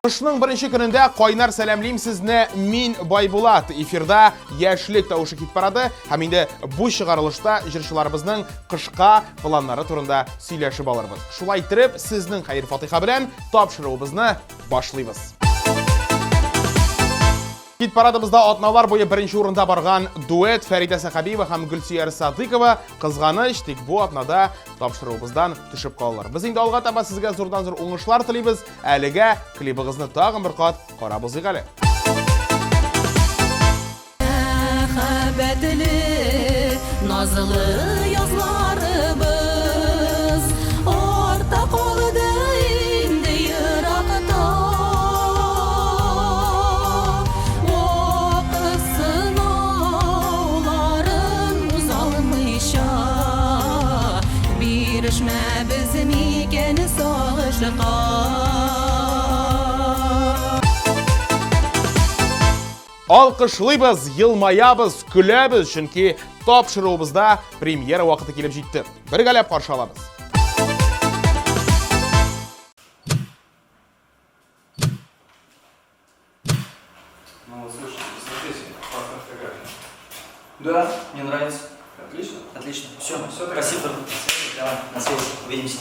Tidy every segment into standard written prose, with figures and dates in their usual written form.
Kışның birinci gününde qaynar sələmliyim sizne min Baybulat. Efirda Яшілік тауышы кит барады. Һәм инде бу чыгарылышта җырчыларыбызның кышка планнары турында сөйләшеп алырбыз. Шулай итеп, сезнең хәйр-фатиха белән тапшыруыбызны башлыйбыз. Кит парадыбызда атналар буе беренче урында барган дуэт Фәридә Сәхәбиева һәм Гөлсияр Садыйкова кызганыч тик бу атнада тапшыруыбыздан төшеп калалар. Без инде алга таба сезгә зурдан-зур уңышлар телибез. Әлегә клибыгызны тагын бер кат карап узыйк әле. Nazlı yazlarımız orta kaldı indi yırakta. Okusun ağların uzalmışa, bir işme bizim ikeni sağışlığa. Alqışlıyбыз, yılmayabыз, күләбез, чөнки тапшыруыбызда премьера вакыты килеп җитте. Бергәләп каршы алабыз. Да, мне нравится. Отлично. Отлично. Все, Спасибо. Давай, на связи. Увидимся.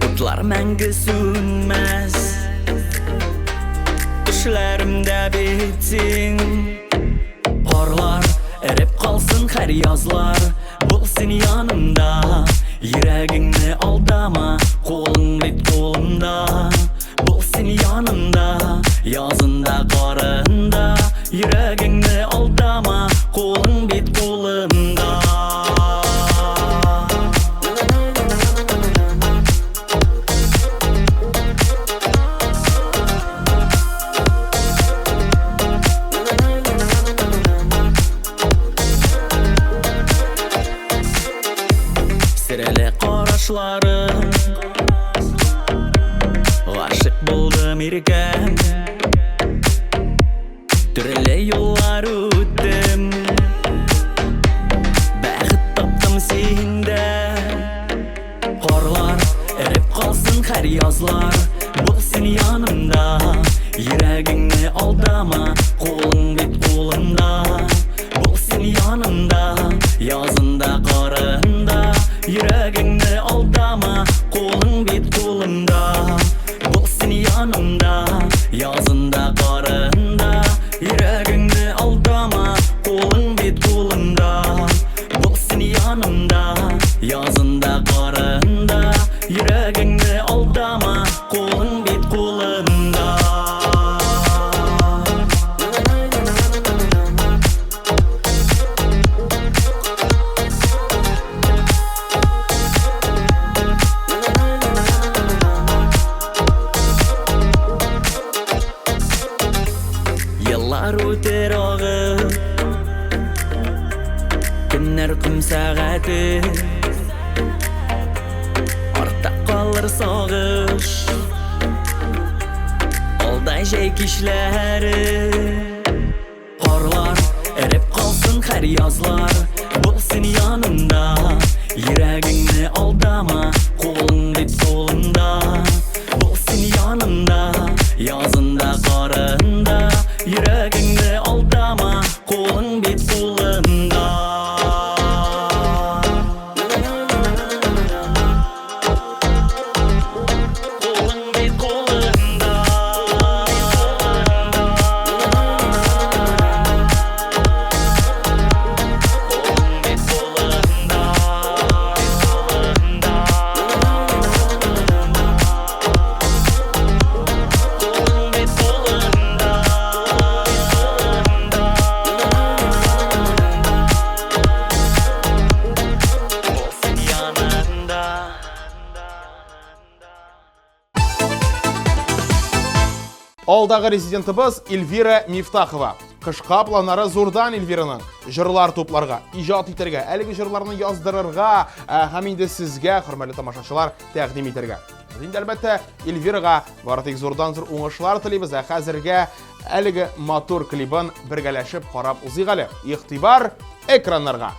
Utlar мәңгі sönmez, düşlerimde bitsin. Qarlar erip kalsın her yazlar, bulsun yanımda. Yüreğini aldama, kolun bit kolumda. Bulsun yanımda, yazında qarında. Yüreğini aldama, kolun bit kolumda. Sireli qarashlarım, aşık buldum irgem. Türlü yollar ötdüm, bəxit tapdım sende. Qarlar erip kalsın her yazlar, bulsun yanımda. Yüreğini aldama, kolun bit kolumda. Bulsun yanımda, yazında qarında. Yüreğini aldama, kolun bit kolumda. Bulsun yanımda, yazında qarında. Yüreğini aldama, kolun bit kolumda. Bulsun yanımda, yazında qarında. Yüreğini aldama, kolun bit kolumda. Yıllar öter ağır, günler kum saati. Arta kalır sağış, alday şey kişleri. Qarlar erip kalsın her yazlar, bulsun yanımda. Yüreğini aldama, kolun bit kolumda. Bulsun yanımda, yazında qarında. Yüreğini aldama, kolun bit kolumda. Kolun bit kolumda. Kolun bit kolumda. Алдағы резидентыбыз Эльвира Мифтахова. Кышқа планары зурдан Эльвираның жырлар топларға, ижат итерге, әлігі жырларны яздырырға, һәм инде сезгә, хөрмәтле тамашачылар, тәкъдим итәргә. Инде әлбәттә Эльвираға бары тик зурдан зур уңышлар телибез, хәзергә әлеге матур клибын бергәләшеп карап узыйк әле. Игътибар экраннарга.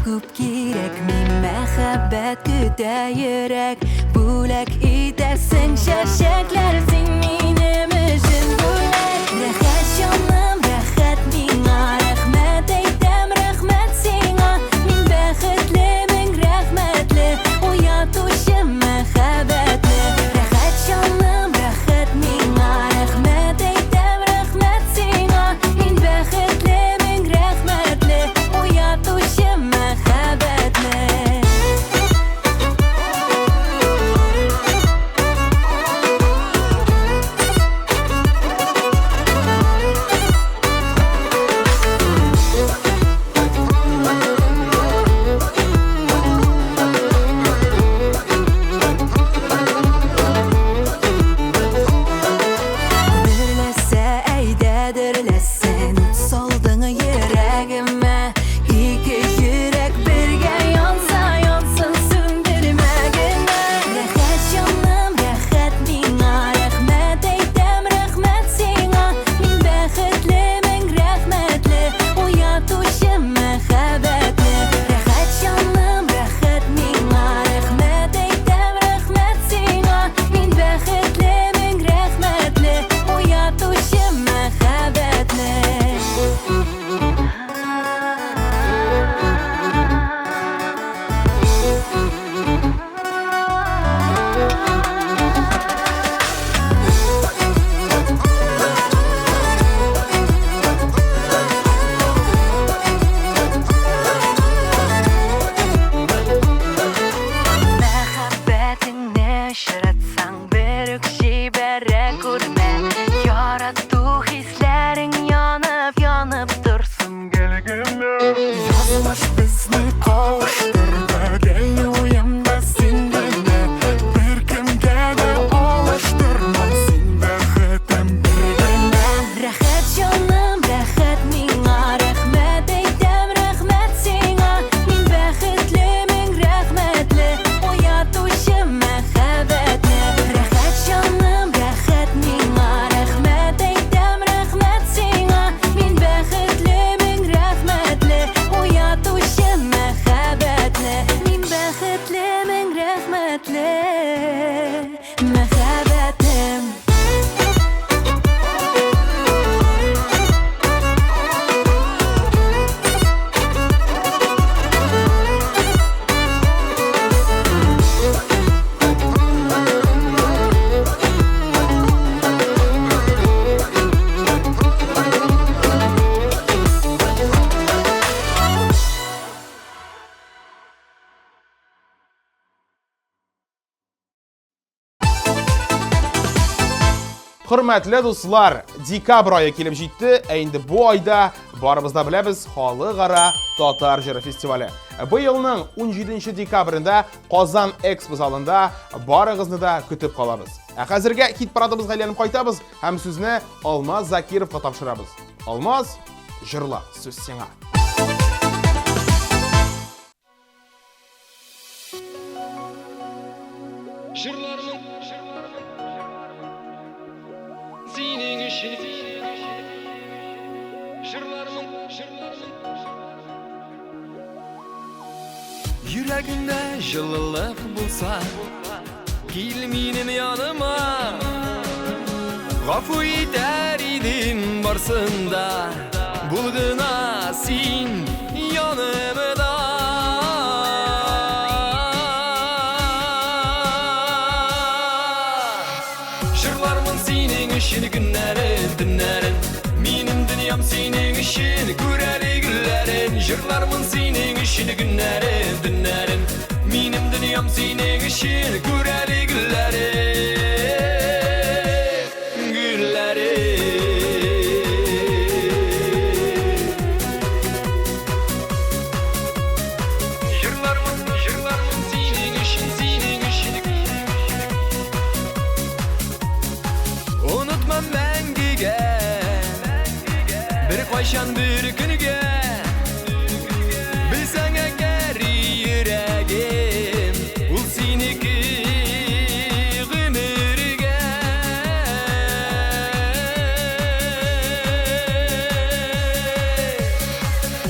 Күп кирәк, мин мәхәббәт көтә йөрәк, бүләк итәсең чәчәкләр, син минем өчен бүләк. Рәхәт җаным, рәхәт миңа, рәхмәт әйтәм, рәхмәт сиңа. Мин бәхетле, мең рәхмәтле, уятучы мәхәббәтле. Рәхәт җаным, рәхәт миңа, рәхмәт әйтәм, рәхмәт сиңа. Мин бәхетле, мең рәхмәтле, уятучы Hürmetli dostlar, dekabr ayı kelib җитте, инде бу айда барыбыз да беләбез Халыкара Татар җыры фестивале. Бу елның 17 декабрендә Казан Экспо залында барыгызны да көтеп калабыз. Хәзергә хит-парадыбызга әйләнеп кайтабыз һәм сүзне Алмаз Закировка тапшырабыз. Алмаз, җырла, сүз сиңа. Yüreğimde жылылык булса, кил минем яныма. Гафу итәр идең барсында, булгына син янымда. Жырлармын синең өчен көннәрен, төннәрен, минем дөнья dünyam senin işin Göreli günlerin Jırlarmın senin işin günlerin Dünlerin Minim dünyam senin işin Göreli günlerin Ayşan bir günüge Bilsen eğer yüreğim Ul seniki gümürge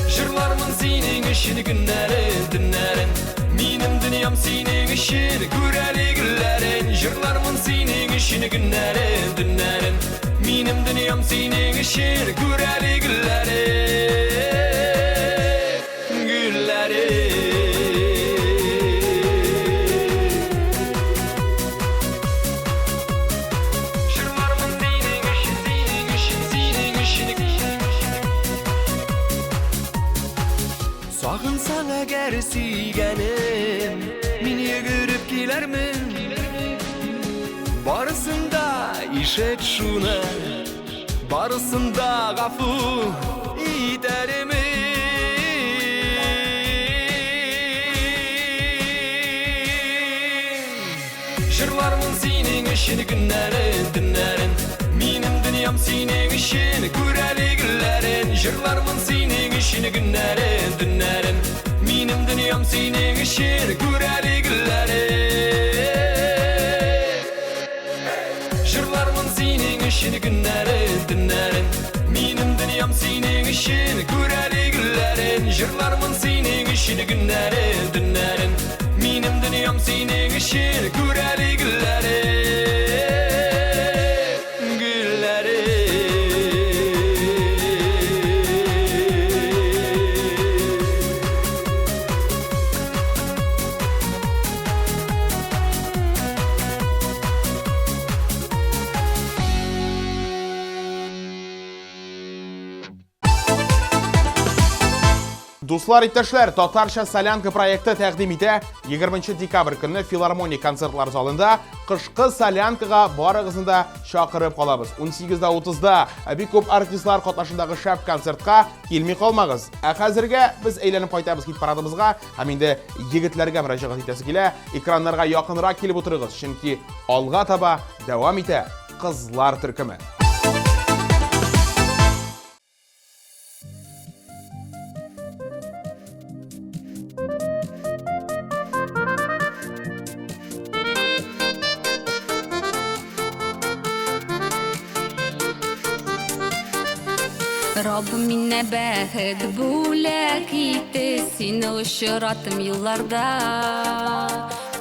Jırlarmın senin işin günlerin dünlerin Minim dünyam senin işin Göreli günlerin Jırlarmın senin işin günlerin dünlerin Minim dünyam senin işin Göreli günlerin Jırlarmın senin işin senin işin senin işin Sağınsan eğer suygenim Meni görüp gelermin Barısında işet şunu Barısında gafu ederim Jırlarmın senin işin günlerin dünlerin Minim dünyam senin işin Göreli günlerin Jırlarmın senin işin günlerin dünlerin Minim dünyam senin işin Göreli günlerin Jırlarmın senin işin günlerin dünlerin Minim dünyam senin işin Göreli günlerin Jırlarmın senin işin günlerin dünlerin Minim dünyam senin işin Göreli günlerin Dostlar, ittəşlər, Tatarşa Salyanka proyekti təqdim etə 20 dekabr günü Filarmoniya konsertlar zalında qışqı Salyankaga barıgızında şaqırıb qalabız. 18:30-da bir ko'p artistlar qatnaşınдағы şəf konsertqa kelmey qalmağız. Hozirga biz aylanib qaytamiz hit paradimizga, ham endi yigitlarga murojaat etasi kela, ekranlarga yaqinroq kelib o'tirig'iz, chunki olg'a taba davom etə qizlar turkumi. Rabbim minne bəxət bulak etti Seni uçurattım yıllarda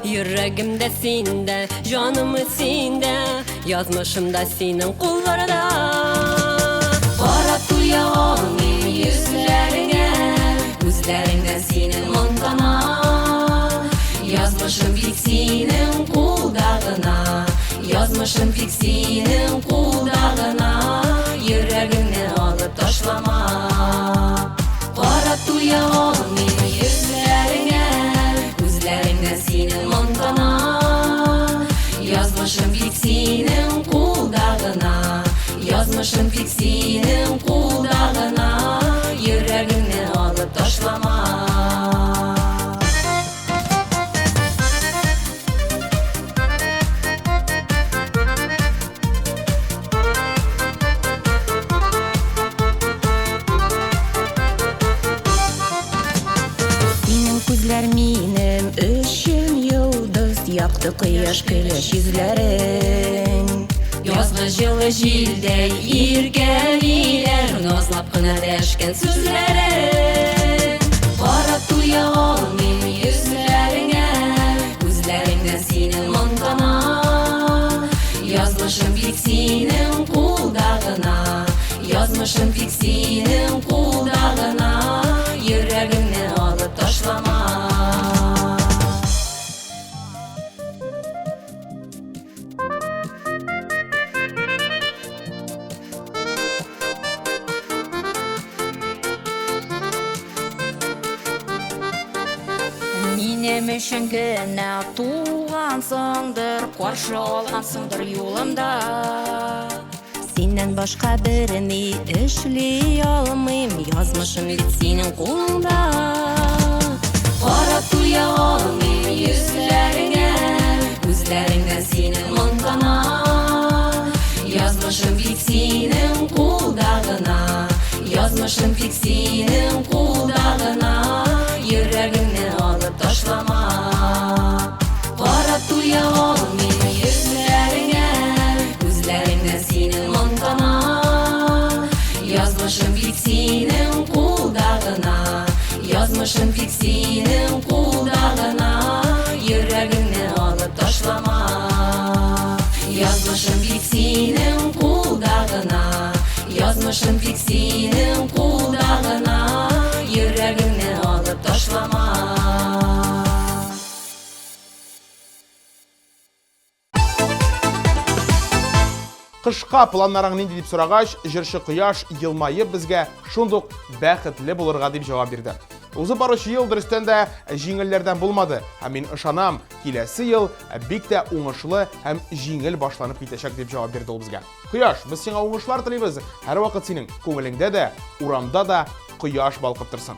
Yüreğimde sende, canımı sende Yazmışımda senin kullarda Qara tuya olmayım yüzlerine Gözlerinden senin montana Yazmışım pek senin kuldağına Yazmışım pek senin kuldağına Yüreğimden alıp taşlama Qara tuya olmayım yüzlerine Gözlerinden senin montana Yazmışım pek senin kuldağına Yazmışım pek senin kuldağına Yüreğimden alıp taşlama Minim üçün yıldız Yaktı kıyaş güleş yüzlerin Yazgı жылы жildey irgeliler Nazlap kına deşken sözlerin Qara tuya olmayım yüzlerine Gözlerinden senin montana Yazmışım pek senin kuldağına Yazmışım pek senin kuldağına Yüreğimden alıp taşlama үшін генә туғансыңдыр, қаршы алғансыңдыр юлымда. Сенен башқа біріне эшлей алмыйм, язмышым бит сенің қолыңда. Қарап туя алмыйм yüzләріңә, күзләріңнән сенің мұңдана. Язмышым бит сенің қолдағына, язмышым бит сенің қолдағына. Йөрәгемне алып ташлама. Қарап туя алмыйм yüzләріңә, күзләріңнән сенің мұңдана. Язмышым бит сенің қолдағына, язмышым бит сенің қолдағына. Йөрәгемне алып ташлама. Язмышым бит сенің қолдағына, язмышым бит сенің қолдағына. Йөрәгемне алып ташлама. Қышқа планнарың нинди дип сорағаш, җырчы Кояш елмайып безгә шундук бәхетле булырга дип җавап бирде. Узып баручы ел дөрестән дә җиңелләрдән булмады. Һәм мин ышанам, киләсе ел бик тә уңышлы һәм җиңел башланып китәчәк дип җавап бирде ул безгә. Кояш, без сиңа уңышлар телибез. Һәр вакыт синең күңелеңдә дә, урамда да кояш балкып торсын.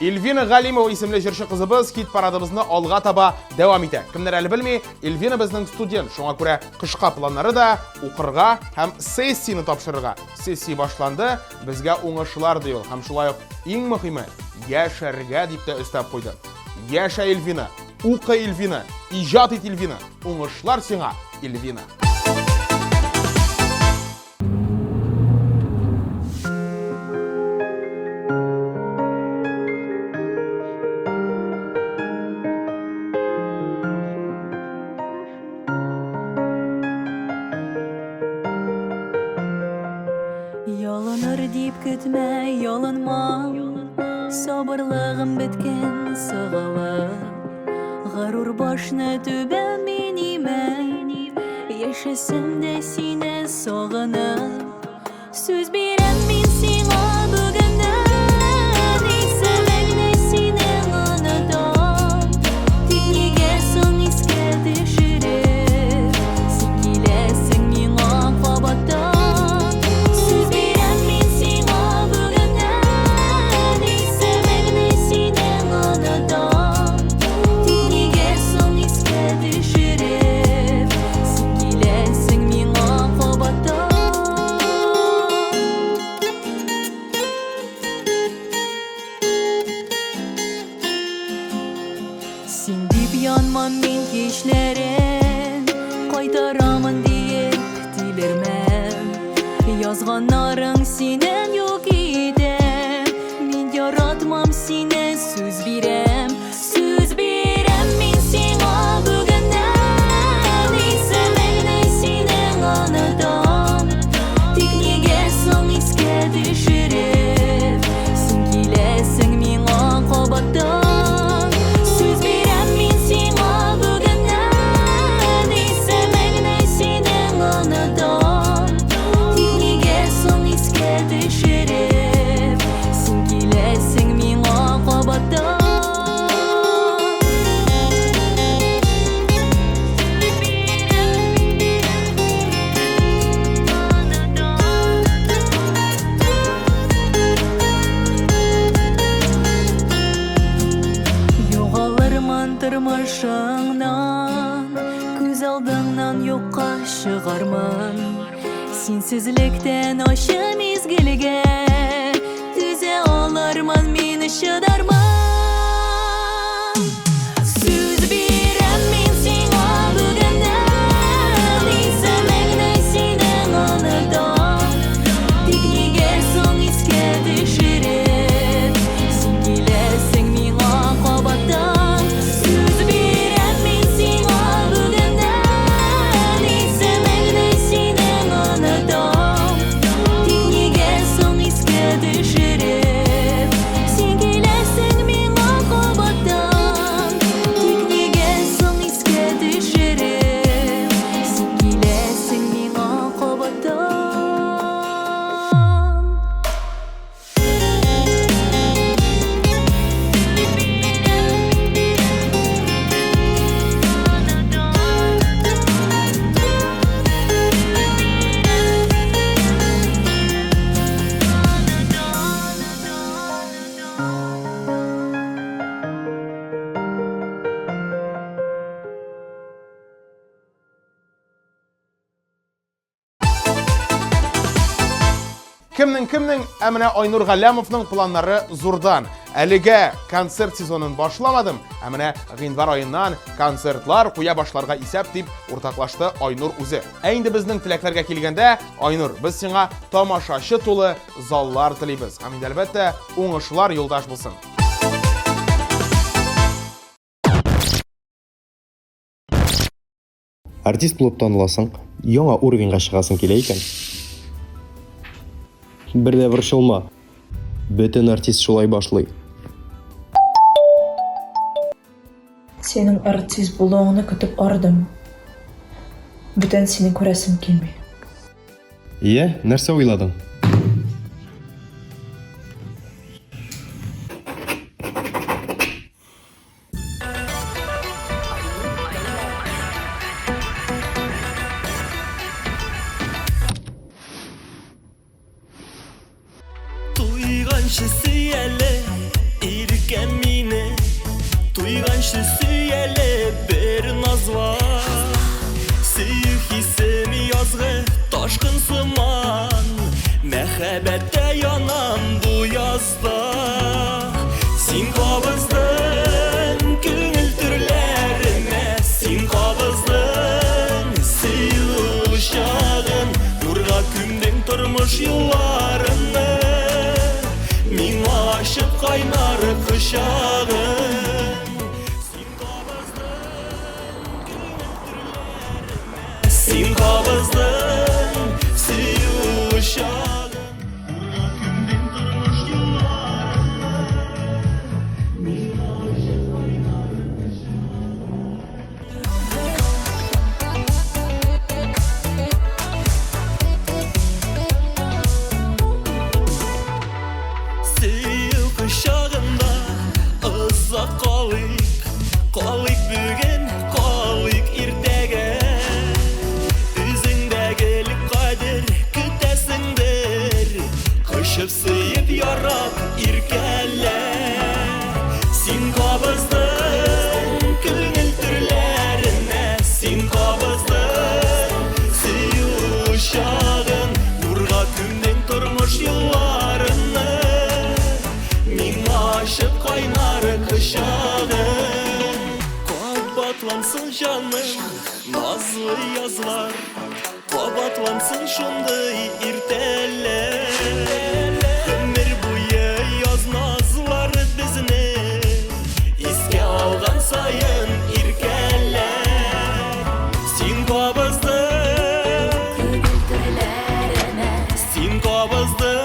Эльвина Галимова исемле җырчы кызыбыз хит парадыбызны алга таба дәвам итә. Кемнәр әле белми, Эльвина безнең студент, шуңа күрә кышка планнары да укырга һәм сессияны тапшырырга. Сессия башланды, безгә уңышлар ди ул. Һәм шулай ук иң мөһиме, яшәргә дип тә өстәп куйды. Яшә Эльвина, укы Эльвина, иҗат ит Эльвина. Уңышлар сиңа, Эльвина. etme yalınma Sabırlığım bitken sığalıp Garur başına tübe minime Yaşasım da sine sağınıp Söz berem min sina bugünden İsemek ne sine anadam Tekniğe son iske düşürüp Sikilesin min akvabattan Söz berem min sina bugünden İsemek ne sine anadam Tekniğe son iske düşürüp Sikilesin min akvabattan Sen dip yanman min keşlerin Kaytaramın deyip dilermem Yazganların sinen yok idi Min yaratmam sine söz birem Söz birem min sina bugünden İsemek ne sinen anadam Tekniğe son iske düşürüp Sen kilesin min akvabattan Söz berem min sina bugünden İsemek ne sinen anadam Tekniğe son iske düşürüp Sen kilesin min akvabattan Yoğalırman tırmışından Göz aldığından yokka çıgarman Sensizlikten aşım izgilge Düze alırman meni şıdarman Söz berem min sina bugünden İsemek ne sinen anadam Tekniğe son iske düşürüp Sen kilesin min akvabattan Söz berem min sina bugünden İsemek ne sinen anadam Tekniğe son iske düşürüp Sen kilesin min akvabattan Tekniğe son iske düşürüp Sen kilesin min akvabattan Kimning әміне Айнур Ғалямовның планлары зурдан. Әліге концерт сезонын башламадым. Әміне ғинвар айынан концертлар қоя башларға исәп деп ортақлашты Айнур үзе. Әйінді біздің тіләкләргә келгенде, Айнур, біз сиңа тамашашы толы заллар тілейбіз. Әмін әлбәттә, оңышылар юлдаш болсын. Артист болып таныласың, яңа уровеньға шығасың келе екен. Бірде бір шылма, бөтен артист шулай башлый. Senin артист болуыңны күтіп ардым. Бүтән сені көрәсім келмей. Иә, нәрсе ойладың? Tuyganшы сүйәлі, иркен мені Tuyganшы сүйәлі, бір назва Сүйі хисім язғы, ташқын сыман Мәхәбәттә янам bu язда Син қабыздың көңіл түрлеріме Син қабыздың сүйі ұшағын Нұрға күмдің тұрмыш юлларыны Min aşık kaynar kışağın Sin kabızdın, si uşağın Kabatlansın canım nazlı yazlar, kabatlansın şunday irteller. Ömür boyu yaz nazlar bizini iske algan sayın irkeller. Sin kabızdı, sin kabızdı,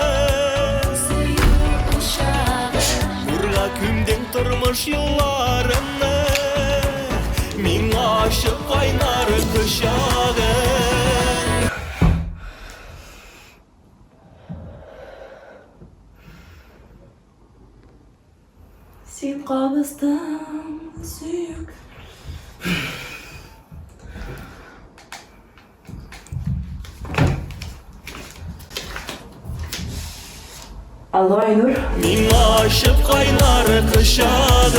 burga kümden turmuş yollarını, min aşık kaynar kışağı. Sen kabızdan süyük. Alo Aynur. Min aşık kaynar kışağı.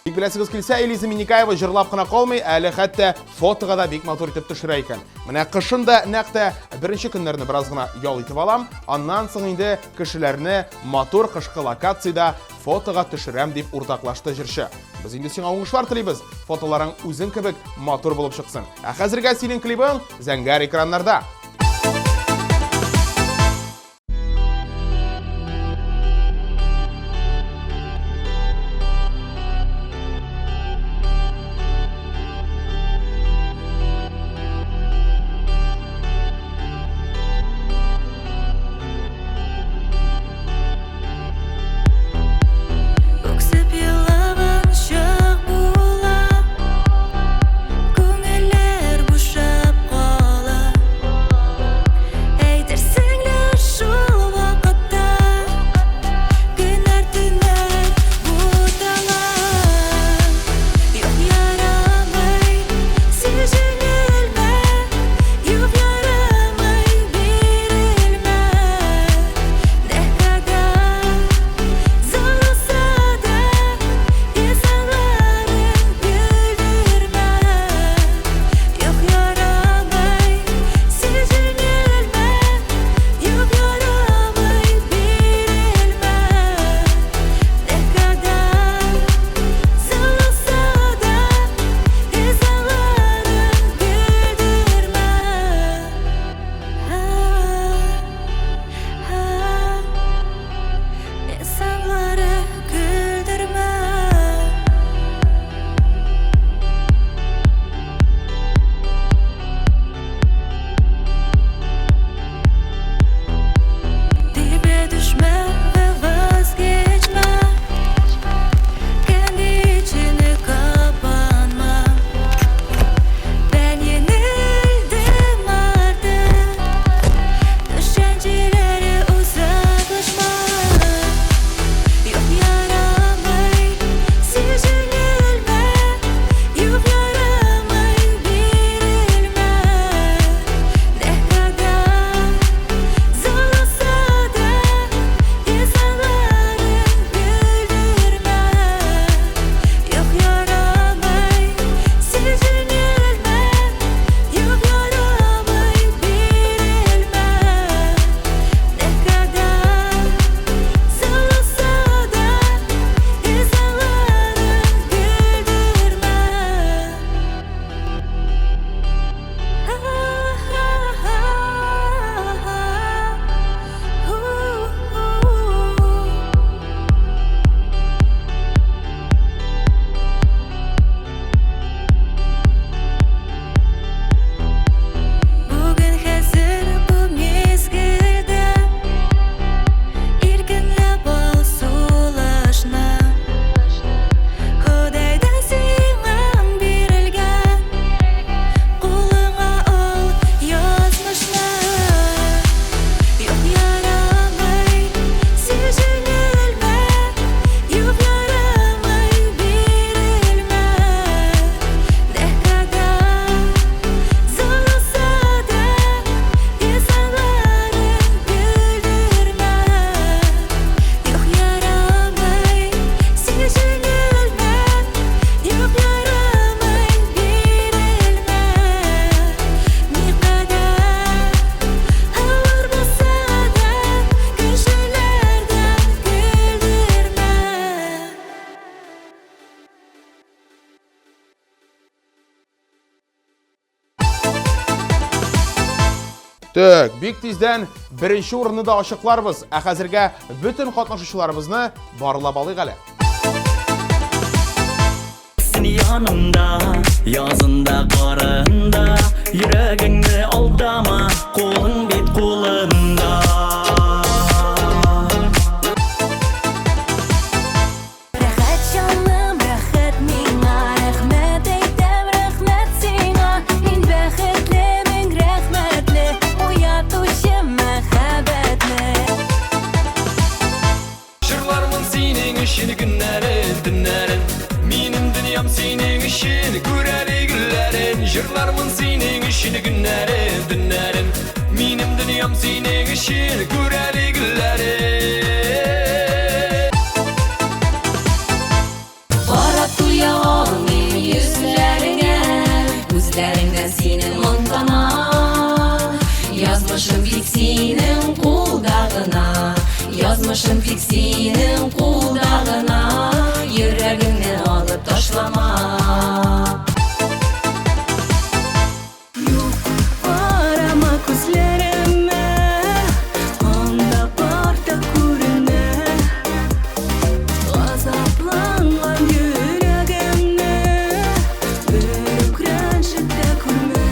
Бик беләсегез килсә, Элиза Минникаева җырлап кына калмый, әле хәтта фотога да бик матур итеп төшерә икән. Менә кышын да нәкъ беренче көннәрне бераз гына ял итеп алам, аннан соң инде кешеләрне матур кышкы локациядә фотога төшерәм дип уртаклашты җырчы. Без инде сиңа уңышлар телибез, фотоларың үзең кебек матур булып чыксын. Ә хәзергә синең клибың зәңгәр экраннарда. Өксіп елаған шақ бола, көңілер бушап қала. Әйтерсіңлер шул вақытта, күнәр түнәр бұтала. Юк ярамай, сен жеңілме, юк ярамай, берілме. Дәкада Залысада insanların güldürme. Yok yaramay, sen jönelme. Yok yaramay, verilme. Dekada Zalasada insanların güldürme. İnsanları güldürme. Dibe düşme ve vazgeçme. Kendi içine kapanma. Ben yenildim artık. Düşüncelere uzaklaşma. Yok yaramay, sen jönelme. Yok yaramay, verilme. Dekada Zalasada insanların güldürme. Yok yaramay, sen jönelme. Yok yaramay, verilme. Dekada Zalasada insanların Bugün hazır bu mezgilde erkinlep al sulaşna. Xudaydan singam berilgan, qo'lingga ol yozmishni. Yo'q yaramay, sen jönelme. Yo'q yaramay, verilme. Dekada Zalasada insanların güldürme. Yok yaramay, sen jönelme. Yok yaramay, verilme. Ne kadar ağır bolsa da köşelerden güldürme. Tök, bik tizden birinci orını da aşıqlarбыз. Әхәзірге bütün қатнашушыларыбызны барылап алыйк әле. Seni yanımda, yazında karında, yüreğinde aldama, kolun bit kolunda. Рәхәт җаным, рәхәт миңа, рәхмәт әйтәм, рәхмәт сиңа. Мин бәхетле, мин рәхмәтле, уятучы мәхәббәтле. Жырлармын синең өчен günнәрен, төннәрен. Минем дөньям синең өчен, күрәле гөлләрен. Жырлармын синең өчен günнәрен, төннәрен. Минем дөньям синең өчен, күрәле гөлләрен. Карап туя алмыйм йөзләреңә, күзләреңдә синең моңдана. Язмышым бик синең кулда гына, язмышым бик синең кулда гына. Йөрәгеңне алып ташлама. Карама күзләремә, анда бар да күренә. Газапланган йөрәгемне, бер рәнҗет тә күрмә.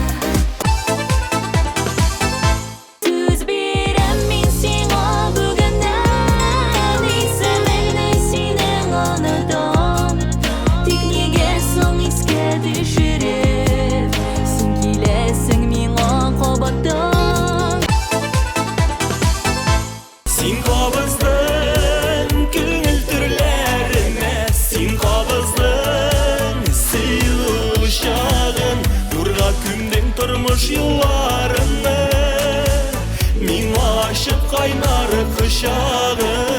Сүз бирәм мин сиңа бүгеннән, исемеңне синең анадан. Тик нигә соң искә төшереп, син киләсең миңа кабаттан. Син кабыздың күңел төрләренә, син кабыздың сыйлы чагын, нурга күмдең тормыш юлларымны, миңа ачып кайнар кочагың.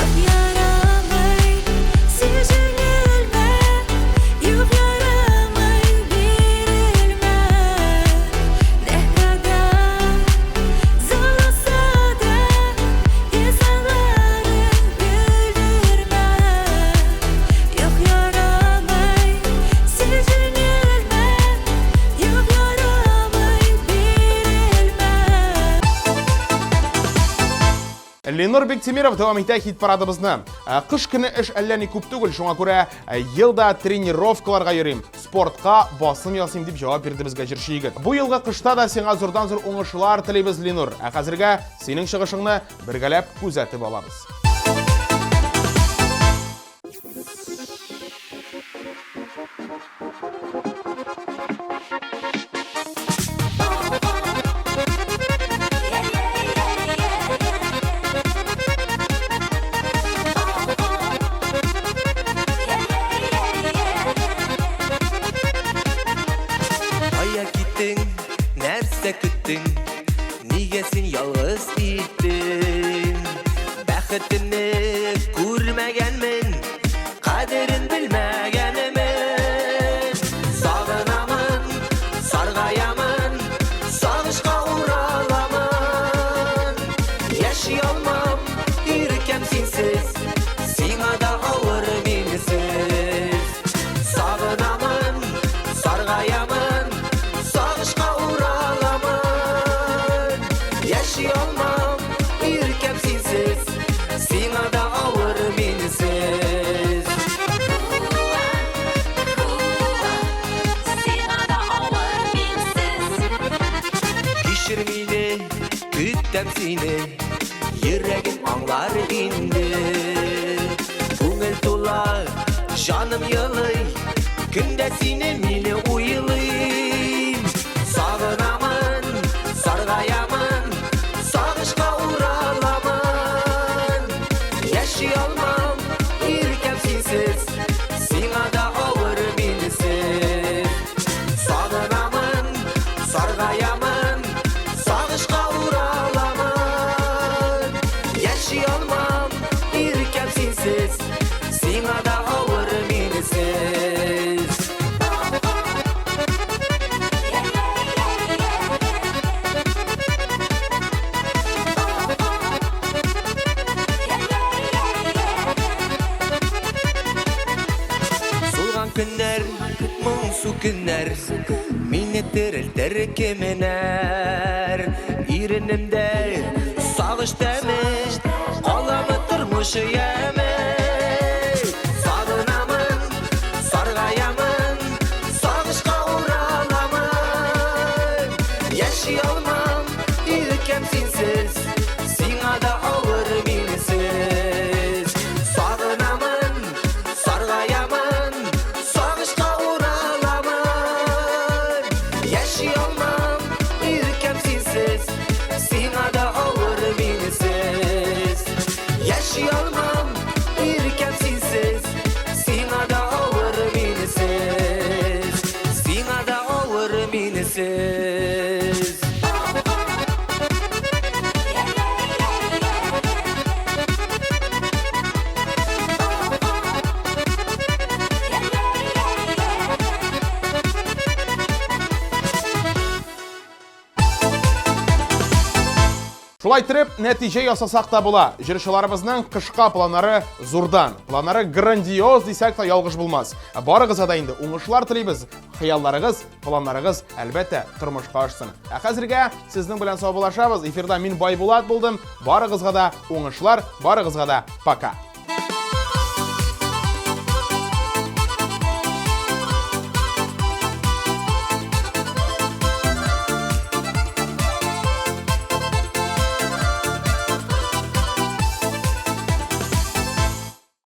Юк ярамый, сизелмә, юк ярамый, бирелмә. Нәкъдә зуласа да, язаларын белдермә. Юк ярамый, сизелмә, юк ярамый, бирелмә. Ленор Бектемиров дәвам итә хит парадыбызны. Кыш көне эш әллә ни күп түгел, шуңа күрә елда тренировкаларга йөрим, спортка басым ясыйм дип җавап бирде безгә җырчы егет. Бу елгы кышта да сиңа зурдан-зур уңышлар телибез, Ленор. Хәзергә синең чыгышыңны бергәләп күзәтеп алабыз. Кая киттең, нәрсә көттең, нигә син ялгыз киттең? Бәхетемне күрмәгәнмен, кадерен белмәгәнмен. Сагынамын, саргаямын, сагышка ураламын. Яши алмам, иркәм синсез, сиңа да авыр минсез. Сагынамын, саргаямын, сагышка ураламын. Яши алмам, иркәм синсез, сиңа да авыр минсез. Сиңа да авыр минсез. Кичер мине, көтәм сине, йөрәгем аңлар инде. Күңел тула, җаным йылый, көндә сине мине уйлыйм. Сагынамын, саргаямын, сагышка ураламын. Яши алмам, иркәм синсез, сиңа да авыр минсез. Сагынамын, саргаямын, сагышка ураламын. Яши алмам, иркәм синсез, сиңа да авыр минсез. Солган көннәр, моң su günler Mini diriltir kiminer İrinimde sağış demiş Kalamı durmuş yeme Sağınamın, sargayamın Sağışka uğralamın Yaşayalmam ülkem sinsiz Sina da ağır minsiz Sağınamın, sargayamın Sağışka uğralamın Yaşayalmam ülkem sinsiz Sina da ağır minsiz Yaşayalmam ülkem sinsiz Sina da ağır minsiz Sina da ağır minsiz Шулай итеп, нәтиҗә ясасак та була. Җырчыларыбызның кышка планнары зурдан, планнары грандиоз дисәк та ялгыш булмас. Барыгызга да инде уңышлар телибез. Хыялларыгыз, планнарыгыз әлбәттә тормышка ашсын. Хәзергә сезнең белән саубуллашабыз. Эфирда мин Байбулат булдым. Барыгызга да уңышлар, барыгызга да пока.